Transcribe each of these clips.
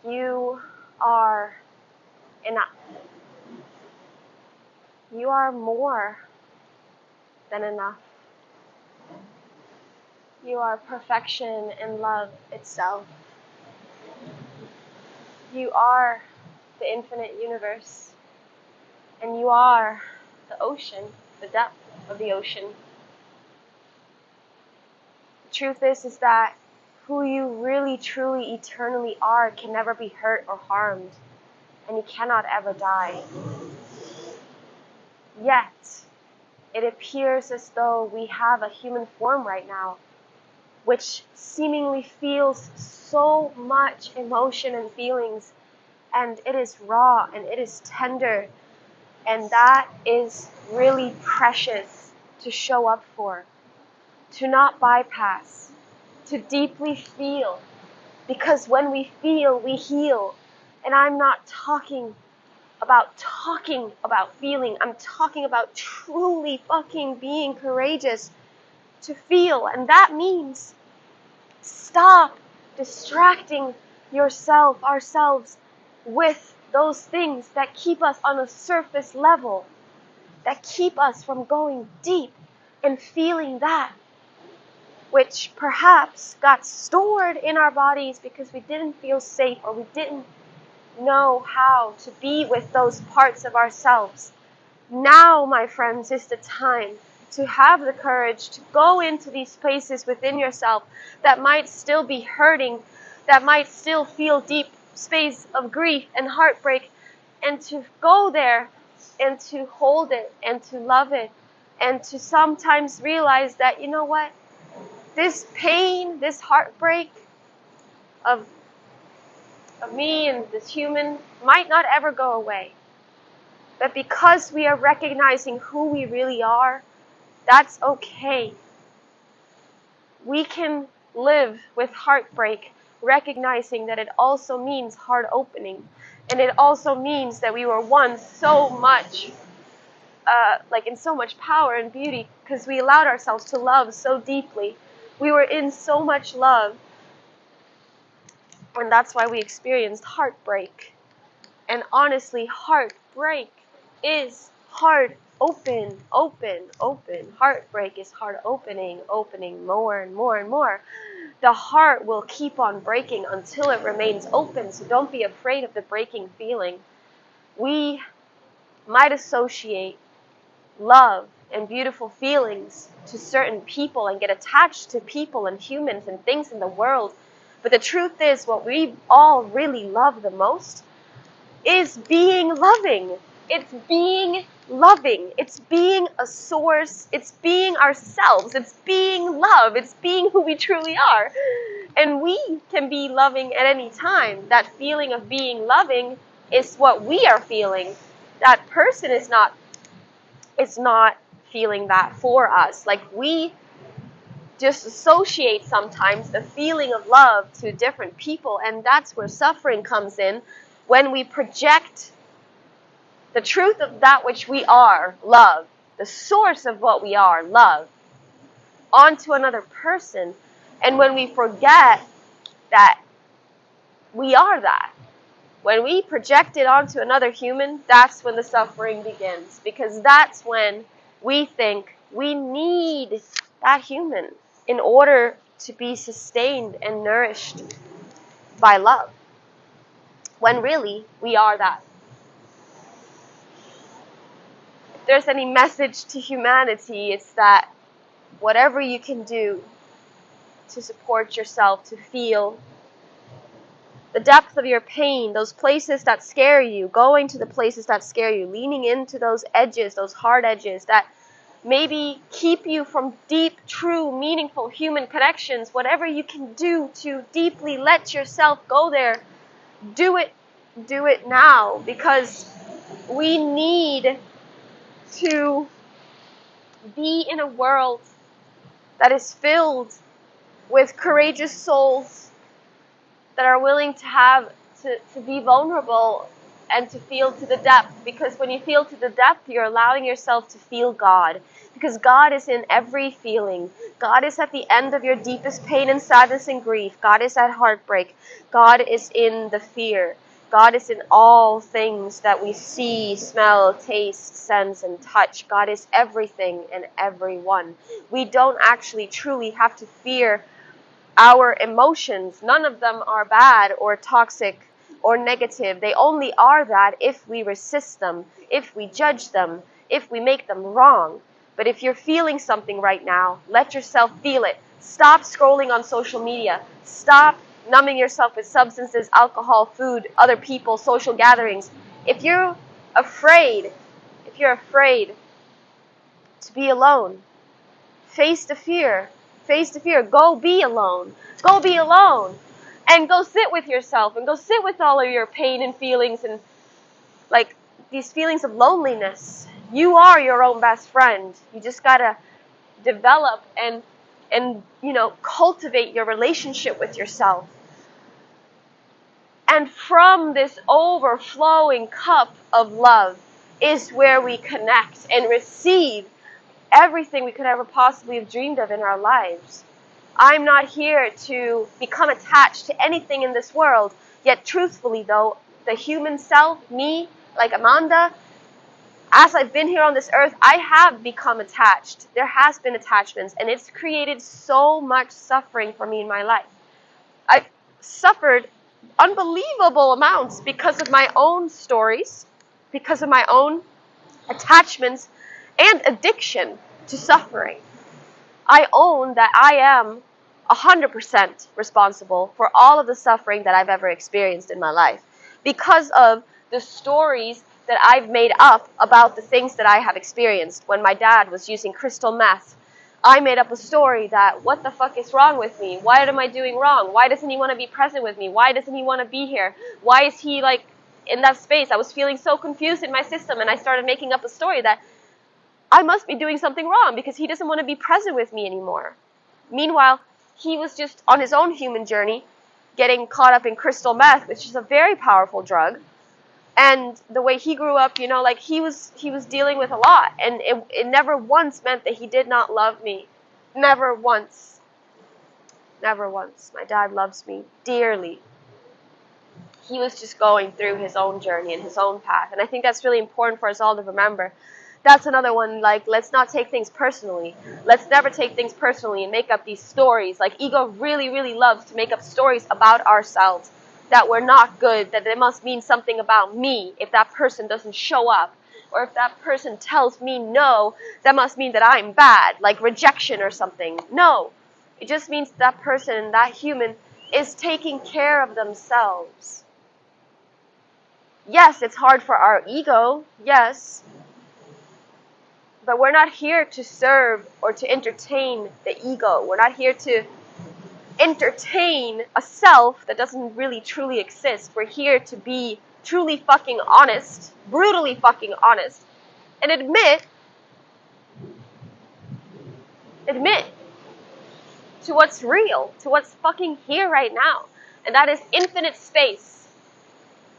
You are enough. You are more than enough. You are perfection and love itself. You are the infinite universe. And you are the ocean, the depth of the ocean. The truth is that who you really, truly, eternally are can never be hurt or harmed. And you cannot ever die. Yet, it appears as though we have a human form right now, which seemingly feels so much emotion and feelings, and it is raw and it is tender, and that is really precious to show up for, to not bypass, to deeply feel, because when we feel, we heal. And I'm not talking about feeling. I'm talking about truly fucking being courageous to feel. And that means stop distracting ourselves with those things that keep us on a surface level, that keep us from going deep and feeling that which perhaps got stored in our bodies because we didn't feel safe or we didn't know how to be with those parts of ourselves. Now, my friends, is the time to have the courage to go into these places within yourself that might still be hurting, that might still feel deep space of grief and heartbreak, and to go there and to hold it and to love it, and to sometimes realize that, you know what, this pain, this heartbreak of me and this human might not ever go away. But because we are recognizing who we really are, that's okay. We can live with heartbreak, recognizing that it also means heart opening. And it also means that we were once so much, in so much power and beauty, because we allowed ourselves to love so deeply. We were in so much love. And that's why we experienced heartbreak. And honestly, heartbreak is heart open. Heartbreak is heart opening more and more and more. The heart will keep on breaking until it remains open, so don't be afraid of the breaking feeling. We might associate love and beautiful feelings to certain people and get attached to people and humans and things in the world. But the truth is, what we all really love the most is being loving. It's being loving. It's being a source. It's being ourselves. It's being love. It's being who we truly are. And we can be loving at any time. That feeling of being loving is what we are feeling. That person is not feeling that for us. Like, we just associate sometimes the feeling of love to different people, and that's where suffering comes in, when we project the truth of that which we are, love, the source of what we are, love, onto another person. And when we forget that we are that, when we project it onto another human, that's when the suffering begins. Because that's when we think we need that human in order to be sustained and nourished by love. When really, we are that. If there's any message to humanity, it's that whatever you can do to support yourself, to feel the depth of your pain, those places that scare you, going to the places that scare you, leaning into those edges, those hard edges that maybe keep you from deep, true, meaningful human connections, whatever you can do to deeply let yourself go there, do it now, because we need to be in a world that is filled with courageous souls that are willing to be vulnerable and to feel to the depth. Because when you feel to the depth, you're allowing yourself to feel God. Because God is in every feeling. God is at the end of your deepest pain and sadness and grief. God is at heartbreak. God is in the fear. God is in all things that we see, smell, taste, sense, and touch. God is everything and everyone. We don't actually truly have to fear our emotions. None of them are bad or toxic or negative. They only are that if we resist them, if we judge them, if we make them wrong. But if you're feeling something right now, let yourself feel it. Stop scrolling on social media. Stop numbing yourself with substances, alcohol, food, other people, social gatherings. If you're afraid, to be alone, face the fear. Face the fear. Go be alone. Go be alone. And go sit with yourself and go sit with all of your pain and feelings and like these feelings of loneliness. You are your own best friend. You just gotta develop and cultivate your relationship with yourself. And from this overflowing cup of love is where we connect and receive everything we could ever possibly have dreamed of in our lives. I'm not here to become attached to anything in this world. Yet truthfully though, the human self, me, like Amanda, as I've been here on this earth, I have become attached. There has been attachments, and it's created so much suffering for me in my life. I've suffered unbelievable amounts because of my own stories, because of my own attachments and addiction to suffering. I own that I am 100% responsible for all of the suffering that I've ever experienced in my life because of the stories that I've made up about the things that I have experienced. When my dad was using crystal meth, I made up a story that, what the fuck is wrong with me? Why am I doing wrong? Why doesn't he want to be present with me? Why doesn't he want to be here? Why is he like in that space? I was feeling so confused in my system, and I started making up a story that I must be doing something wrong because he doesn't want to be present with me anymore. Meanwhile, he was just on his own human journey, getting caught up in crystal meth, which is a very powerful drug. And the way he grew up, like he was dealing with a lot. And it never once meant that he did not love me. Never once. Never once. My dad loves me dearly. He was just going through his own journey and his own path. And I think that's really important for us all to remember. That's another one, like, let's not take things personally. Let's never take things personally and make up these stories. Like, ego really, really loves to make up stories about ourselves. That we're not good, that it must mean something about me if that person doesn't show up. Or if that person tells me no, that must mean that I'm bad, like rejection or something. No, it just means that person, that human, is taking care of themselves. Yes, it's hard for our ego, yes. But we're not here to serve or to entertain the ego. We're not here to entertain a self that doesn't really truly exist. We're here to be truly fucking honest, brutally fucking honest, and admit to what's real, to what's fucking here right now. And that is infinite space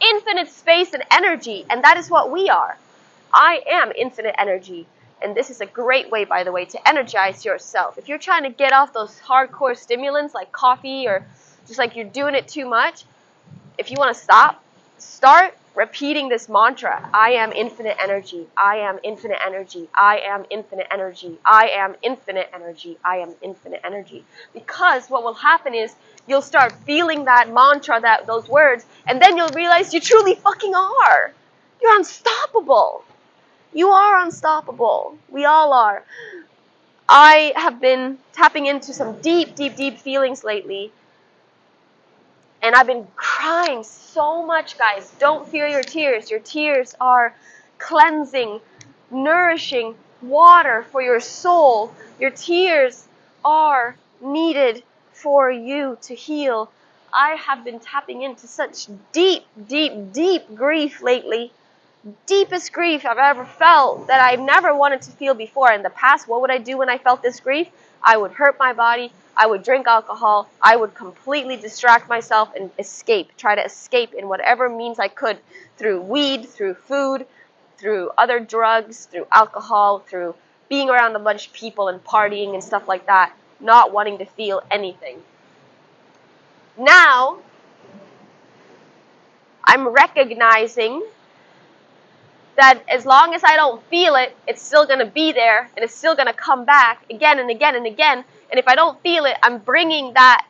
and energy, and that is what we are. I am infinite energy. And this is a great way, by the way, to energize yourself. If you're trying to get off those hardcore stimulants like coffee or just like you're doing it too much, if you want to stop, start repeating this mantra. I am infinite energy. I am infinite energy. I am infinite energy. I am infinite energy. I am infinite energy. Because what will happen is you'll start feeling that mantra, those words, and then you'll realize you truly fucking are. You're unstoppable. You are unstoppable. We all are. I have been tapping into some deep, deep, deep feelings lately. And I've been crying so much, guys. Don't fear your tears. Your tears are cleansing, nourishing water for your soul. Your tears are needed for you to heal. I have been tapping into such deep, deep, deep grief lately. Deepest grief I've ever felt that I've never wanted to feel before. In the past, what would I do when I felt this grief? I would hurt my body. I would drink alcohol. I would completely distract myself and try to escape in whatever means I could, through weed, through food, through other drugs, through alcohol, through being around a bunch of people and partying and stuff like that, not wanting to feel anything. Now, I'm recognizing that as long as I don't feel it, it's still going to be there, and it's still going to come back again and again and again. And if I don't feel it, I'm bringing that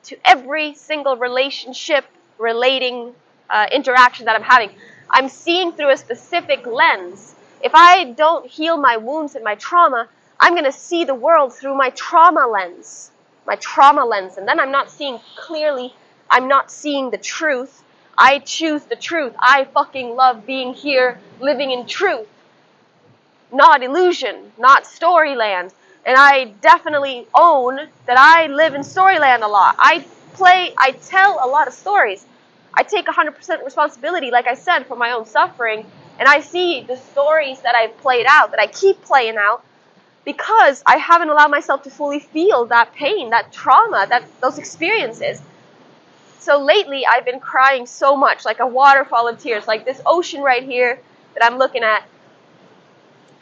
to every single relationship, relating interaction that I'm having. I'm seeing through a specific lens. If I don't heal my wounds and my trauma, I'm going to see the world through my trauma lens. And then I'm not seeing clearly. I'm not seeing the truth. I choose the truth. I fucking love being here, living in truth. Not illusion, not storyland. And I definitely own that I live in storyland a lot. I tell a lot of stories. I take 100% responsibility, like I said, for my own suffering. And I see the stories that I've played out, that I keep playing out, because I haven't allowed myself to fully feel that pain, that trauma, those experiences. So lately, I've been crying so much, like a waterfall of tears, like this ocean right here that I'm looking at.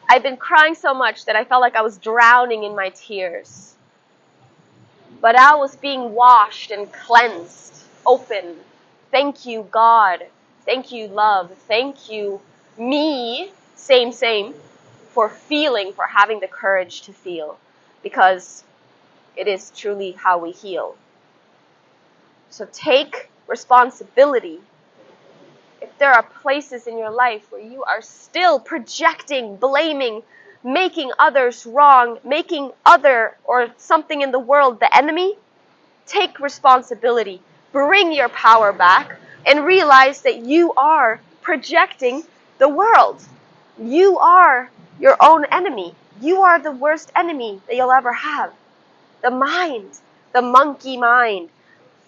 I've been crying so much that I felt like I was drowning in my tears. But I was being washed and cleansed, open. Thank you, God. Thank you, love. Thank you, me, same, for feeling, for having the courage to feel. Because it is truly how we heal. So take responsibility. If there are places in your life where you are still projecting, blaming, making others wrong, making other or something in the world the enemy, take responsibility. Bring your power back and realize that you are projecting the world. You are your own enemy. You are the worst enemy that you'll ever have. The mind, the monkey mind.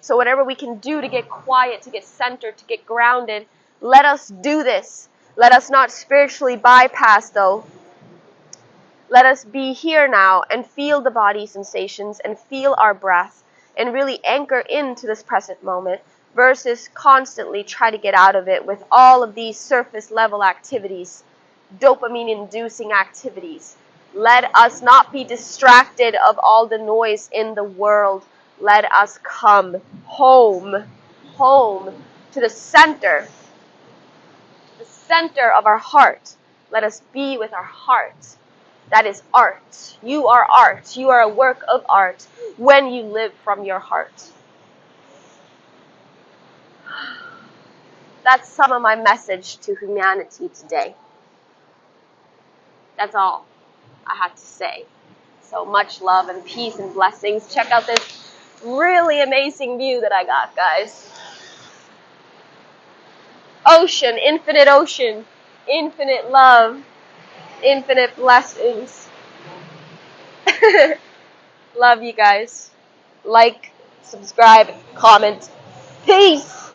So whatever we can do to get quiet, to get centered, to get grounded, let us do this. Let us not spiritually bypass, though. Let us be here now and feel the body sensations and feel our breath and really anchor into this present moment versus constantly try to get out of it with all of these surface level activities, dopamine-inducing activities. Let us not be distracted of all the noise in the world. Let us come home to the center of our heart. Let us be with our heart. That is art. You are art. You are a work of art when you live from your heart. That's some of my message to humanity today. That's all I have to say. So much love and peace and blessings. Check out this really amazing view that I got, guys. Ocean, infinite love, infinite blessings. Love you guys. Like, subscribe, comment. Peace!